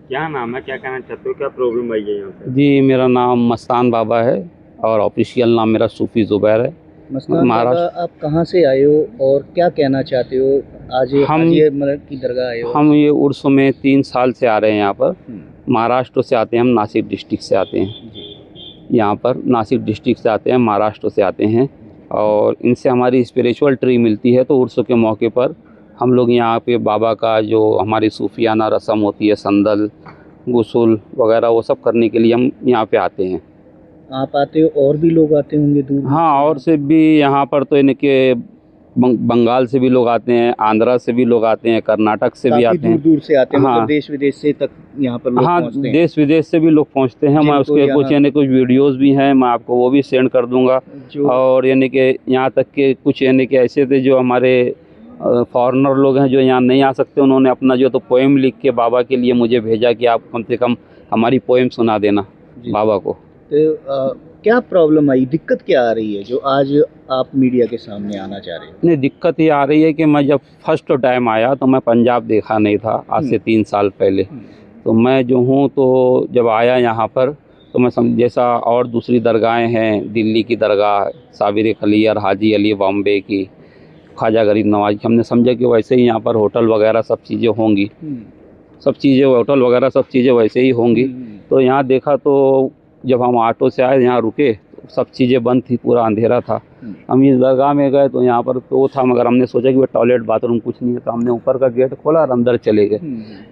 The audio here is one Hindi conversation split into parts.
क्या नाम है, क्या कहना चाहते हो, क्या प्रॉब्लम आई है यहाँ पे? जी, मेरा नाम मस्तान बाबा है और ऑफिशियल नाम मेरा सूफ़ी ज़ुबैर है। मस्तान बाबा, महाराष्ट्र। आप कहाँ से आए हो और क्या कहना चाहते हो? आज ये हम हाजी अहमद की दरगाह आए हो। हम ये उर्स में 3 साल से आ रहे हैं यहाँ पर। हम्म, महाराष्ट्र से आते हैं, हम नासिक डिस्ट्रिक्ट से आते हैं। जी। यहाँ पर नासिक डिस्ट्रिक्ट से आते हैं, महाराष्ट्र से आते हैं और इनसे हमारी स्पिरिचुअल ट्री मिलती है। तो उर्स के मौके पर हम लोग यहाँ पे बाबा का जो हमारी सूफियाना रस्म होती है, संदल, गुस्ल वगैरह, वो सब करने के लिए हम यहाँ पे आते हैं। आप आते हो, और भी लोग आते होंगे दूर? हाँ, और से भी यहाँ पर तो इनके बंगाल से भी लोग आते हैं, आंध्रा से भी लोग आते हैं, कर्नाटक से भी आते हैं। दूर दूर से आते हैं। हाँ, मतलब देश विदेश से तक यहाँ पर लोग हाँ, पहुँचते हैं। देश विदेश से भी लोग पहुँचते हैं। मैं उसके कुछ वीडियोस भी हैं, मैं आपको वो भी सेंड कर दूंगा। और यानी कि यहाँ तक के कुछ यानी कि ऐसे थे जो हमारे फॉरेनर लोग हैं जो यहाँ नहीं आ सकते, उन्होंने अपना जो तो पोएम लिख के बाबा के लिए मुझे भेजा कि आप कम से कम हमारी पोएम सुना देना बाबा को। तो क्या प्रॉब्लम आई, दिक्कत क्या आ रही है जो आज आप मीडिया के सामने आना चाह रहे हो? नहीं, दिक्कत ये आ रही है कि मैं जब फर्स्ट टाइम आया तो मैं पंजाब देखा नहीं था, आज से 3 साल पहले। तो मैं जो हूँ तो जब आया यहाँ पर तो मैं जैसा और दूसरी दरगाहें हैं, दिल्ली की दरगाह साबिर खलियर, हाजी अली बॉम्बे की, ख्वाजा गरीब नवाज की, हमने समझा कि वैसे ही यहाँ पर होटल वगैरह सब चीज़ें होंगी, सब चीज़ें होटल वगैरह सब चीज़ें वैसे ही होंगी। तो यहाँ देखा तो जब हम ऑटो से आए, यहाँ रुके तो सब चीज़ें बंद थी, पूरा अंधेरा था। हम इस दरगाह में गए तो यहाँ पर तो था, मगर हमने सोचा कि वो टॉयलेट बाथरूम कुछ नहीं है, तो हमने ऊपर का गेट खोला और अंदर चले गए।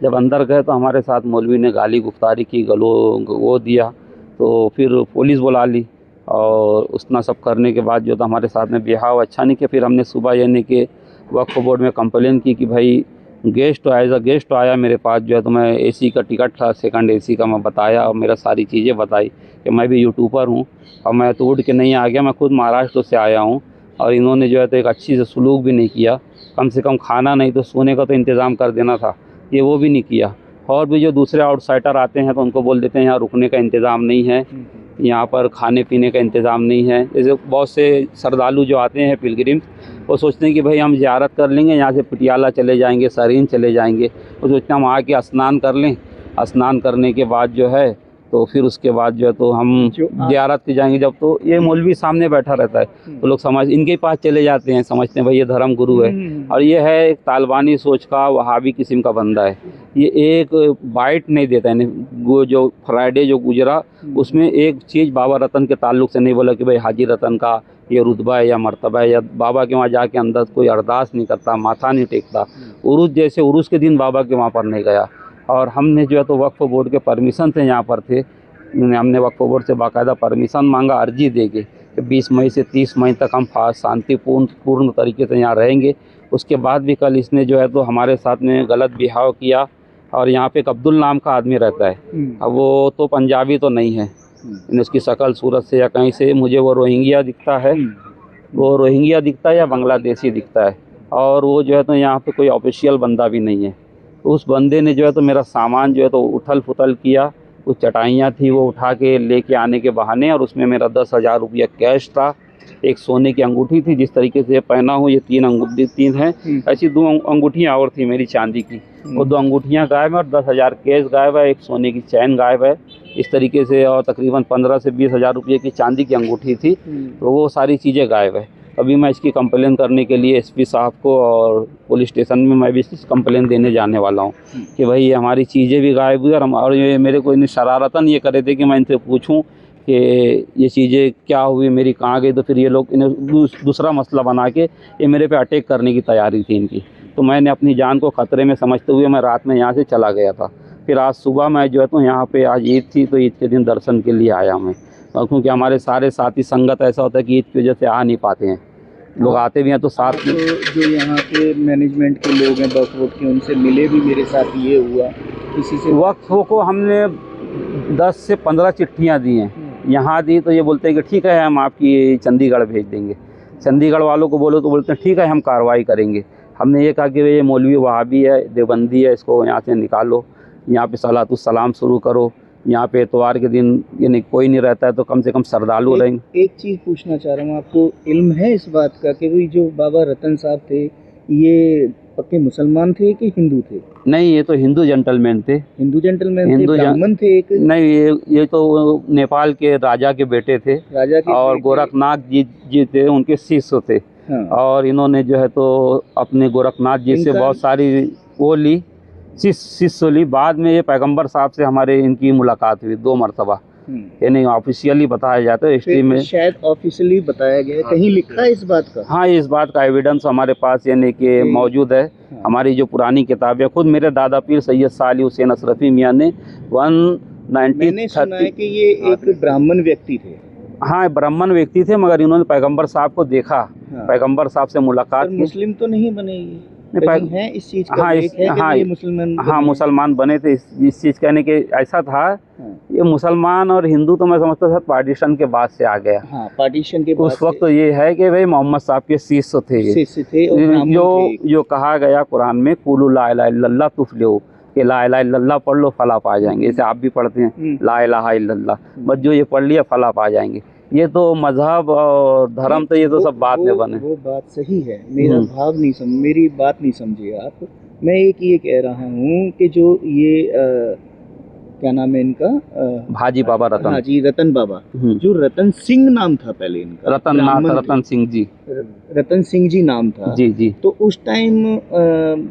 जब अंदर गए तो हमारे साथ मौलवी ने गाली गुफ्तारी की, गलो वो दिया। तो फिर पुलिस बुला ली और उतना सब करने के बाद जो था हमारे साथ में बिहाव अच्छा नहीं किया। फिर हमने सुबह यानी कि वक्फ बोर्ड में कंप्लेन की कि भाई गेस्ट एज अ गेस्ट आया मेरे पास जो है, तो मैं एसी का टिकट था, सेकंड एसी का, मैं बताया और मेरा सारी चीज़ें बताई कि मैं भी यूट्यूबर हूँ और मैं तो उड़ के नहीं आ गया, मैं खुद महाराष्ट्र से आया हूँ। और इन्होंने जो है तो एक अच्छी से सलूक भी नहीं किया, कम से कम खाना नहीं तो सोने का तो इंतज़ाम कर देना था, ये वो भी नहीं किया। और भी जो दूसरे आउटसाइडर आते हैं तो उनको बोल देते हैं यहाँ रुकने का इंतज़ाम नहीं है, यहाँ पर खाने पीने का इंतज़ाम नहीं है। जैसे बहुत से श्रद्धालु जो आते हैं पिलग्रिम्स, वो सोचते हैं कि भाई हम ज़ियारत कर लेंगे, यहाँ से पटियाला चले जाएंगे, सरीन चले जाएंगे, वो सोचते हैं हम आके स्नान कर लें, स्नान करने के बाद जो है तो फिर उसके बाद जो है तो हम ज़ियारत के जाएंगे। जब तो ये मौलवी सामने बैठा रहता है तो लोग इनके पास चले जाते हैं, समझते हैं भाई ये धर्म गुरु है। और ये है एक तालिबानी सोच का, वहाबी किस्म का बंदा है। ये एक बाइट नहीं देता है, वो जो फ्राइडे जो गुजरा उसमें एक चीज़ बाबा रतन के ताल्लुक से नहीं बोला कि भाई हाजी रतन का ये रुतबा है या मर्तबा है, या बाबा के वहाँ जाके अंदर कोई अरदास नहीं करता, माथा नहीं टेकता। उरूस जैसे उरूस के दिन बाबा के वहाँ पर नहीं गया। और हमने जो है तो वक्फ बोर्ड के परमिशन से यहाँ पर थे, हमने वक्फ बोर्ड से बाकायदा परमिशन मांगा अर्जी देके कि 20 मई से 30 मई तक हम शांतिपूर्ण तरीके से यहाँ रहेंगे। उसके बाद भी कल इसने जो है तो हमारे साथ में गलत बिहाव किया। और यहाँ पे एक अब्दुल नाम का आदमी रहता है, अब वो तो पंजाबी तो नहीं है, इसकी शक्ल सूरत से या कहीं से मुझे वो रोहिंग्या दिखता है, वो रोहिंग्या दिखता है या बांग्लादेशी दिखता है। और वो जो है तो यहाँ पे कोई ऑफिशियल बंदा भी नहीं है। उस बंदे ने जो है तो मेरा सामान जो है तो उथल पुथल किया, कुछ चटाइयाँ थी वो उठा के लेके आने के बहाने, और उसमें मेरा 10,000 रुपया कैश था, एक सोने की अंगूठी थी, जिस तरीके से पहना हूँ ये 3 हैं, ऐसी 2 अंगूठियाँ और थी मेरी चांदी की, वो 2 अंगूठियाँ गायब है और 10,000 कैश गायब है, एक सोने की चैन गायब है इस तरीके से, और तकरीबन 15 से 20,000 रुपये की चांदी की अंगूठी थी। तो वो सारी चीज़ें गायब है। अभी मैं इसकी कंप्लेन करने के लिए एसपी साहब को और पुलिस स्टेशन में मैं भी कंप्लेन देने जाने वाला हूँ कि भाई ये हमारी चीज़ें भी गायब हुई, और ये मेरे को इन्हें शरारतन ये करे थे कि मैं इनसे पूछूं कि ये चीज़ें क्या हुई, मेरी कहाँ गई। तो फिर ये लोग इन्हें दूसरा मसला बना के ये मेरे पे अटैक करने की तैयारी थी इनकी। तो मैंने अपनी जान को ख़तरे में समझते हुए मैं रात में यहाँ से चला गया था। फिर आज सुबह मैं जो है तो यहाँ पे, आज ईद थी तो ईद के दिन दर्शन के लिए आया मैं, क्योंकि हमारे सारे साथी संगत ऐसा होता है कि ईद की वजह से आ नहीं पाते हैं, लोग आते भी हैं तो साथ में। तो जो यहाँ के मैनेजमेंट के लोग हैं वक्फ बोर्ड के, उनसे मिले भी, मेरे साथ ये हुआ किसी से? वक्फ को हमने 10 से 15 चिट्ठियाँ दी हैं, यहाँ दी तो ये बोलते हैं कि ठीक है हम आपकी चंडीगढ़ भेज देंगे। चंडीगढ़ वालों को बोलो तो बोलते हैं ठीक है हम कार्रवाई करेंगे। हमने ये कहा कि ये मौलवी वहाबी है, देवबंदी है, इसको यहाँ से निकालो, यहाँ पे सलातुस सलाम शुरू करो, यहाँ पे एतवार के दिन यानी कोई नहीं रहता है तो कम से कम श्रद्धालु रहेंगे। एक चीज़ पूछना चाह रहा हूँ, आपको इल्म है इस बात का कि भाई जो बाबा रतन साहब थे ये पक्के मुसलमान थे कि हिंदू थे? नहीं, ये तो हिंदू जेंटलमैन थे। हिंदू जेंटलमैन थे, हिंदू ब्राह्मण थे एक? नहीं, ये तो नेपाल के राजा के बेटे थे राजा के और बेटे? गोरखनाथ जी थे, उनके शिष्य थे। हाँ। और इन्होंने जो है तो अपने गोरखनाथ जी से इनका- बहुत सारी वो ली, शिष्य ली। बाद में ये पैगंबर साहब से हमारे इनकी मुलाकात हुई 2 मरतबा। ये नहीं ऑफिशियली बताया जाता है हिस्ट्री फिर में। शायद ऑफिशियली बताया गया है, कहीं लिखा है इस बात का? हाँ, इस बात का एविडेंस हमारे पास यानी कि मौजूद है। हमारी जो पुरानी किताबें, खुद मेरे दादा पीर सैयद साली हुसैन अशरफी मियाँ ने मैंने सुना है 1930। कि ये एक ब्राह्मण व्यक्ति थे। हाँ, ब्राह्मण व्यक्ति थे, मगर इन्होंने पैगंबर साहब को देखा। हाँ। पैगंबर साहब से मुलाकात पर की। मुस्लिम तो नहीं बने ये? नहीं, कहीं है इस चीज का हाँ, लेख है कि हाँ, ये मुसलमान हाँ, बने? मुसलमान बने थे। इस चीज़ कहने के ऐसा था, हाँ। ये मुसलमान और हिंदू तो मैं समझता था पार्टीशन के बाद से आ गया। हाँ, पार्टीशन के बाद उस वक्त तो ये है कि भाई मोहम्मद साहब के शिष्य थे ये। शिष्य थे और ब्राह्मण थे। जो कहा गया कुरान में, कुलू ला इलाहा इल्लल्लाह तुफलिहू, कि ला इलाहा इल्लल्लाह पढ़ लो फला पा जाएंगे। जैसे आप भी पढ़ते हैं ला इलाहा इल्लल्लाह, बस जो ये पढ़ लिया फला पा जाएंगे। ये तो मजहब और धर्म तो ये तो सब बाद में बने। वो बात सही है, मेरा भाव नहीं मेरी बात नहीं समझिए आप। मैं एक ये कह रहा हूँ कि जो ये क्या नाम है इनका? हाजी बाबा रतन। हाजी रतन बाबा, जो रतन सिंह नाम था पहले इनका, रतन सिंह जी। रतन सिंह जी नाम था। जी जी। तो उस टाइम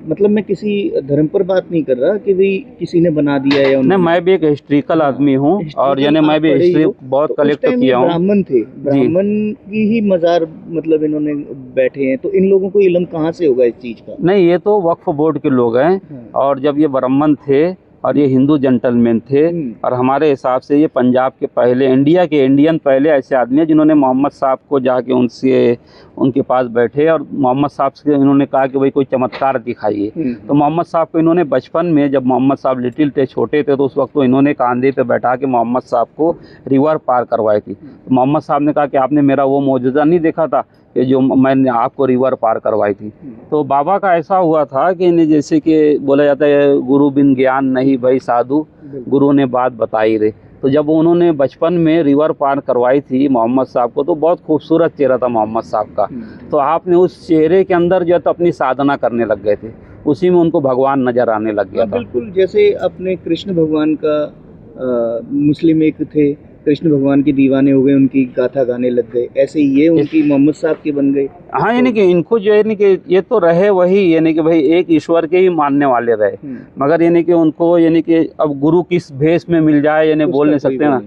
मतलब मैं किसी धर्म पर बात नहीं कर रहा कि भाई किसी ने बना दिया या नहीं, मैं भी एक हिस्ट्रिकल आदमी हूँ और यानी मैं भी हिस्ट्री बहुत कलेक्ट किया हूँ। ब्राह्मण थे, ब्राह्मण की ही मजार मतलब इन्होंने बैठे हैं, तो इन लोगों को इल्म कहाँ से होगा इस चीज का? नहीं, ये तो वक्फ बोर्ड के लोग हैं और जब ये ब्राह्मण थे और ये हिंदू जेंटलमैन थे और हमारे हिसाब से ये पंजाब के पहले इंडियन पहले ऐसे आदमी हैं जिन्होंने मोहम्मद साहब को जाके उनके पास बैठे और मोहम्मद साहब से इन्होंने कहा कि भाई कोई चमत्कार दिखाइए। तो मोहम्मद साहब को इन्होंने बचपन में, जब मोहम्मद साहब लिटिल थे, छोटे थे, तो उस वक्त तो इन्होंने कांधे पे बैठा के मोहम्मद साहब को रिवर पार करवाई थी। तो मोहम्मद साहब ने कहा कि आपने मेरा वो मौजूदा नहीं देखा था कि जो मैंने आपको रिवर पार करवाई थी। तो बाबा का ऐसा हुआ था कि इन्हें जैसे कि बोला जाता है गुरु बिन ज्ञान नहीं भाई साधु, गुरु ने बात बताई रे। तो जब उन्होंने बचपन में रिवर पार करवाई थी मोहम्मद साहब को, तो बहुत खूबसूरत चेहरा था मोहम्मद साहब का। तो आपने उस चेहरे के अंदर जो है तो अपनी साधना करने लग गए थे, उसी में उनको भगवान नजर आने लग गया था। बिल्कुल, जैसे अपने कृष्ण भगवान का मुस्लिम एक थे, कृष्ण भगवान के दीवाने हो गए, उनकी गाथा गाने लग गए, ऐसे ही ये उनकी मोहम्मद साहब के बन गए। हाँ, यानी कि इनको जो है कि ये तो रहे वही, यानी कि भाई एक ईश्वर के ही मानने वाले रहे, मगर यानी कि उनको यानी कि अब गुरु किस भेष में मिल जाए यानी बोल नहीं सकते ना।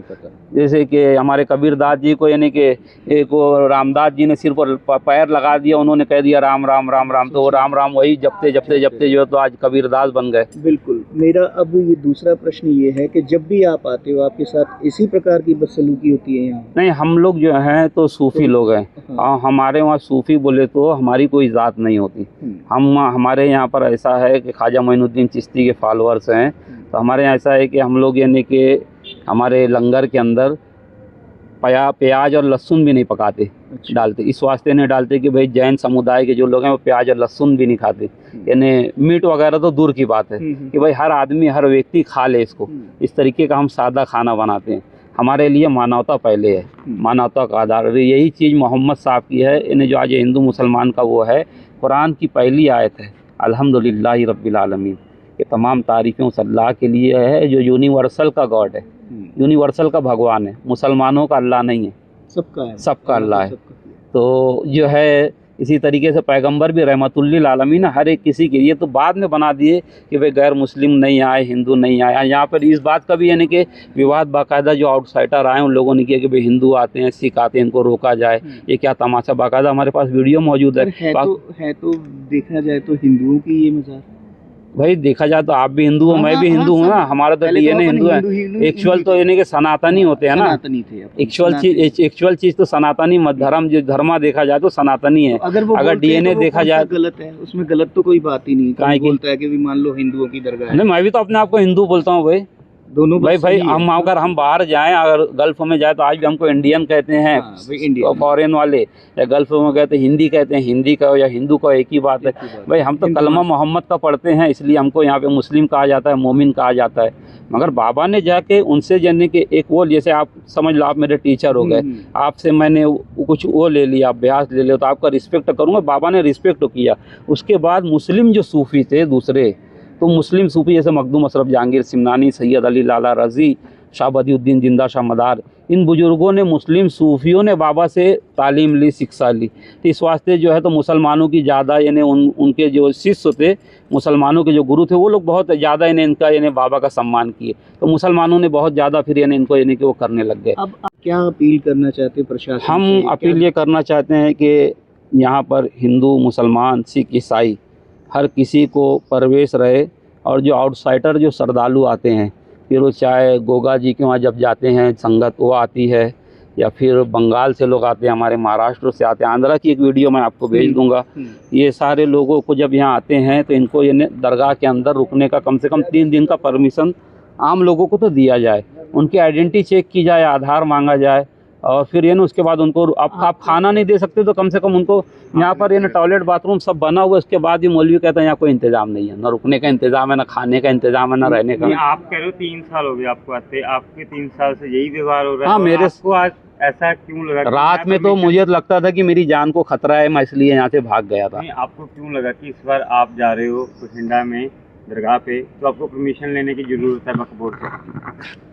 जैसे कि हमारे कबीरदास जी को यानी कि एक रामदास जी ने सिर पर पैर लगा दिया, उन्होंने कह दिया राम राम राम राम, तो वो राम राम वही जपते जपते जपते जो है तो आज कबीरदास बन गए। बिल्कुल। मेरा अब ये दूसरा प्रश्न ये है कि जब भी आप आते हो आपके साथ इसी प्रकार की बदसलूकी होती है यहाँ? नहीं, हम लोग जो हैं तो सूफी लोग हैं। हाँ। हमारे वहाँ सूफी बोले तो हमारी कोई ज़ात नहीं होती। हमारे यहाँ पर ऐसा है कि ख्वाजा मोइनुद्दीन चिश्ती के फॉलोअर्स हैं, तो हमारे यहाँ ऐसा है कि हम लोग यानी कि हमारे लंगर के अंदर प्याज और लहसुन भी नहीं पकाते। अच्छा। डालते इस वास्ते नहीं डालते कि भाई जैन समुदाय के जो लोग हैं वो प्याज और लहसुन भी नहीं खाते, यानी मीट वगैरह तो दूर की बात है कि भाई हर आदमी हर व्यक्ति खा ले इसको। इस तरीके का हम सादा खाना बनाते हैं। हमारे लिए मानवता पहले है, मानवता का आधार। यही चीज़ मोहम्मद साहब की है, इन्हें जो आज हिंदू मुसलमान का वो है, कुरान की पहली आयत है अल्हम्दुलिल्लाहि रब्बिल आलमीन, कि तमाम तारीफ़ें उस अल्लाह के लिए है जो यूनिवर्सल का गॉड है, यूनिवर्सल का भगवान है। मुसलमानों का अल्लाह नहीं है, सबका है, सबका अल्लाह है। तो जो है इसी तरीके से पैगंबर भी रहमतुल्लिल आलमीन हर एक किसी के लिए, तो बाद में बना दिए कि भाई गैर मुस्लिम नहीं आए, हिंदू नहीं आए। यहाँ पर इस बात का भी यानी कि विवाद बाकायदा जो आउटसाइडर आए उन लोगों ने किया कि भाई हिंदू आते हैं, सिख आते हैं, इनको रोका जाए, ये क्या तमाशा। बाकायदा हमारे पास वीडियो मौजूद है। तो देखा जाए तो हिंदुओं की ये मज़ार, भाई देखा जाए तो आप भी हिंदू हो, मैं भी हिंदू हूँ ना, हमारा तो डीएनए हिंदू है। एक्चुअल तो यानी कि सनातनी होते हैं ना, एक्चुअल चीज तो सनातनी धर्म, जो धर्मा देखा जाए तो सनातनी है। अगर डीएनए देखा जाए गलत है, उसमें गलत तो कोई बात ही नहीं। कहीं बोलता है कि भी मान लो हिंदुओं की दरगाह है। नहीं, मैं भी तो अपने आप को हिंदू बोलता हूँ भाई। दोनों भाई हम अगर हम बाहर जाएं, अगर गल्फ में जाए तो आज भी हमको इंडियन कहते हैं। तो फॉरेन वाले या गल्फ में गए तो हिंदी कहते हैं, हिंदी का या हिंदू का एक ही बात है। भाई हम तो कलमा मोहम्मद का पढ़ते हैं, इसलिए हमको यहाँ पे मुस्लिम कहा जाता है, मोमिन कहा जाता है। मगर बाबा ने जाके उनसे जाने के एक वो, जैसे आप समझ लो आप मेरे टीचर हो गए, आपसे मैंने कुछ वो ले लिया, अभ्यास ले लिया, तो आपका रिस्पेक्ट करूँगा। बाबा ने रिस्पेक्ट किया। उसके बाद मुस्लिम जो सूफ़ी थे दूसरे, तो मुस्लिम सूफ़ी जैसे मखदूम अशरफ जहांगीर सिमनानी, सैयद अली लाला रज़ी, शाह बदियुद्दीन जिंदा शाह मदार, इन बुज़ुर्गों ने, मुस्लिम सूफ़ियों ने बाबा से तालीम ली, शिक्षा ली। तो इस वास्ते जो है तो मुसलमानों की ज़्यादा यानी उनके जो शिष्य थे, मुसलमानों के जो गुरु थे, वो लोग बहुत ज़्यादा यानी इनका यानी बाबा का सम्मान किए। तो मुसलमानों ने बहुत ज़्यादा फिर यानी इनको यानी कि वो करने लग गए। अब आप क्या अपील करना चाहते हैं प्रशासन से? हम अपील ये करना चाहते हैं कि यहाँ पर हिंदू, मुसलमान, सिख, ईसाई हर किसी को प्रवेश रहे, और जो आउटसाइडर जो श्रद्धालु आते हैं, फिर वो चाहे गोगा जी के वहाँ जब जाते हैं संगत वो आती है, या फिर बंगाल से लोग आते हैं, हमारे महाराष्ट्र से आते हैं, आंध्रा की एक वीडियो मैं आपको भेज दूंगा। ये सारे लोगों को जब यहाँ आते हैं तो इनको ये दरगाह के अंदर रुकने का कम से कम 3 दिन का परमिशन आम लोगों को तो दिया जाए, उनकी आइडेंटिटी चेक की जाए, आधार मांगा जाए, और फिर ये ना उसके बाद उनको आप खाना नहीं दे सकते तो कम से कम उनको यहाँ पर ये ना टॉयलेट बाथरूम सब बना हुआ है। उसके बाद ये मौलवी कहते हैं यहाँ कोई इंतजाम नहीं है, ना रुकने का इंतजाम है, ना खाने का इंतजाम है, ना रहने का। आप कह रहे हो 3 साल हो गए आपको आते, आपके 3 साल से यही व्यवहार हो रहा है। हाँ, मेरे आपको आज ऐसा क्यों लगा? रात में तो मुझे लगता था कि मेरी जान को खतरा है, मैं इसलिए यहाँ से भाग गया था। आपको क्यों लगा कि इस बार आप जा रहे हो बठिंडा में दरगाह पे, तो आपको परमिशन लेने की जरूरत है वक्फ बोर्ड से?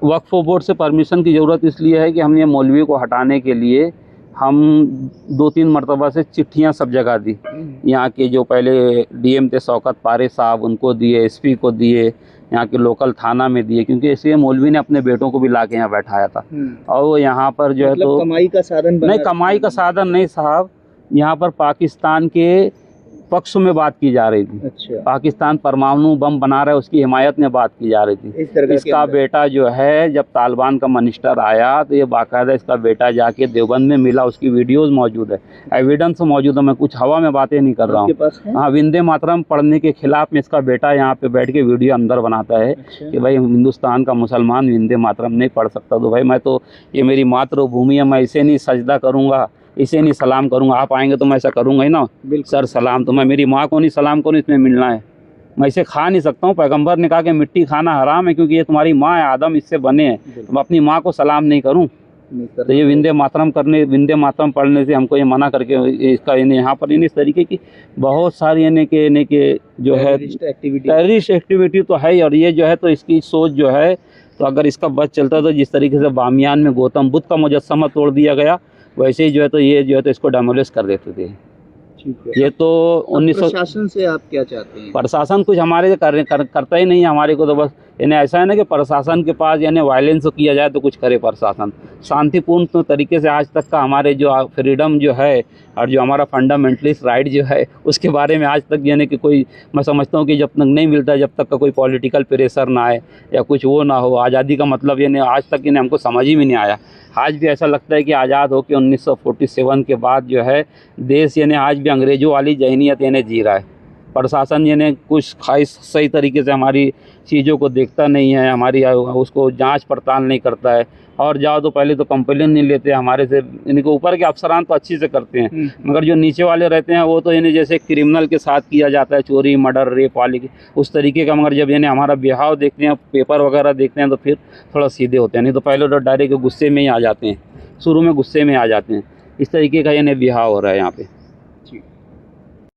वक्फ बोर्ड से परमिशन की ज़रूरत इसलिए है कि हमने मौलवी को हटाने के लिए हम 2-3 मरतबा से चिट्ठियां सब जगह दी। यहाँ के जो पहले डीएम थे शौकत पारे साहब, उनको दिए, एसपी को दिए, यहाँ के लोकल थाना में दिए, क्योंकि इसलिए मौलवी ने अपने बेटों को भी ला के यहाँ बैठाया था। और वो यहाँ पर जो है तो कमाई का साधन नहीं, कमाई का साधन नहीं साहब, यहाँ पर पाकिस्तान के पक्ष में बात की जा रही थी। अच्छा। पाकिस्तान परमाणु बम बना रहा है, उसकी हिमायत में बात की जा रही थी। इसका बेटा जो है, जब तालिबान का मिनिस्टर आया तो ये बाकायदा इसका बेटा जाके देवबंद में मिला, उसकी वीडियोस मौजूद है, एविडेंस मौजूद है। मैं कुछ हवा में बातें नहीं कर रहा हूँ। हाँ, वंदे मातरम पढ़ने के खिलाफ में इसका बेटा यहाँ पे बैठ के वीडियो अंदर बनाता है कि भाई हिंदुस्तान का मुसलमान वंदे मातरम नहीं पढ़ सकता। तो भाई मैं तो, ये मेरी मातृभूमि है, मैं इसे नहीं सजदा करूँगा, इसे नहीं सलाम करूँगा। आप आएंगे तो मैं ऐसा करूँगा ही ना सर सलाम, तो मैं मेरी माँ को नहीं सलाम करूँ, इसमें मिलना है, मैं इसे खा नहीं सकता हूँ। पैगंबर ने कहा कि मिट्टी खाना हराम है, क्योंकि ये तुम्हारी माँ है, आदम इससे बने हैं, तो मैं अपनी माँ को सलाम नहीं करूँ। तो ये वंदे मातरम पढ़ने से हमको ये मना करके इसका यहाँ पर इस तरीके की बहुत सारी यानी कि जो है टेररिस्ट एक्टिविटी तो है ही। और ये जो है तो इसकी सोच जो है, तो अगर इसका बस चलता तो जिस तरीके से बामियान में गौतम बुद्ध का मुजस्समा तोड़ दिया गया, वैसे ही जो है तो ये जो है तो इसको डेमोलिश कर देते थे। ये तो 1900। प्रशासन से आप क्या चाहते हैं? प्रशासन कुछ हमारे करता ही नहीं है। हमारे को तो बस यानी ऐसा है ना कि प्रशासन के पास यानी वायलेंस किया जाए तो कुछ करे प्रशासन। शांतिपूर्ण तो तरीके से आज तक का हमारे जो फ्रीडम जो है और जो हमारा फंडामेंटलिस्ट राइट जो है, उसके बारे में आज तक यानी कि कोई, मैं समझता हूँ कि जब तक नहीं मिलता, जब तक का कोई पॉलिटिकल प्रेशर ना आए या कुछ वो ना हो, आज़ादी का मतलब यानी आज तक यानी हमको समझ ही में नहीं आया। आज भी ऐसा लगता है कि आज़ाद हो के 1947 के बाद जो है देश यानी आज भी अंग्रेज़ों वाली जहनीत यानी जी रहा है। प्रशासन यानी कुछ खास सही तरीके से हमारी चीज़ों को देखता नहीं है, हमारी उसको जांच पड़ताल नहीं करता है। और जाओ तो पहले तो कंप्लेन नहीं लेते हमारे से, इनके ऊपर के अफसरान तो अच्छी से करते हैं, मगर जो नीचे वाले रहते हैं वो तो यानी जैसे क्रिमिनल के साथ किया जाता है, चोरी मर्डर रेप वाली उस तरीके का। मगर जब यानी हमारा बिहाव देखते हैं, पेपर वगैरह देखते हैं, तो फिर थोड़ा सीधे होते हैं। नहीं तो पहले तो डायरेक्ट गुस्से में ही आ जाते हैं, शुरू में गुस्से में आ जाते हैं। इस तरीके का यानी बिहाव हो रहा है यहाँ पे।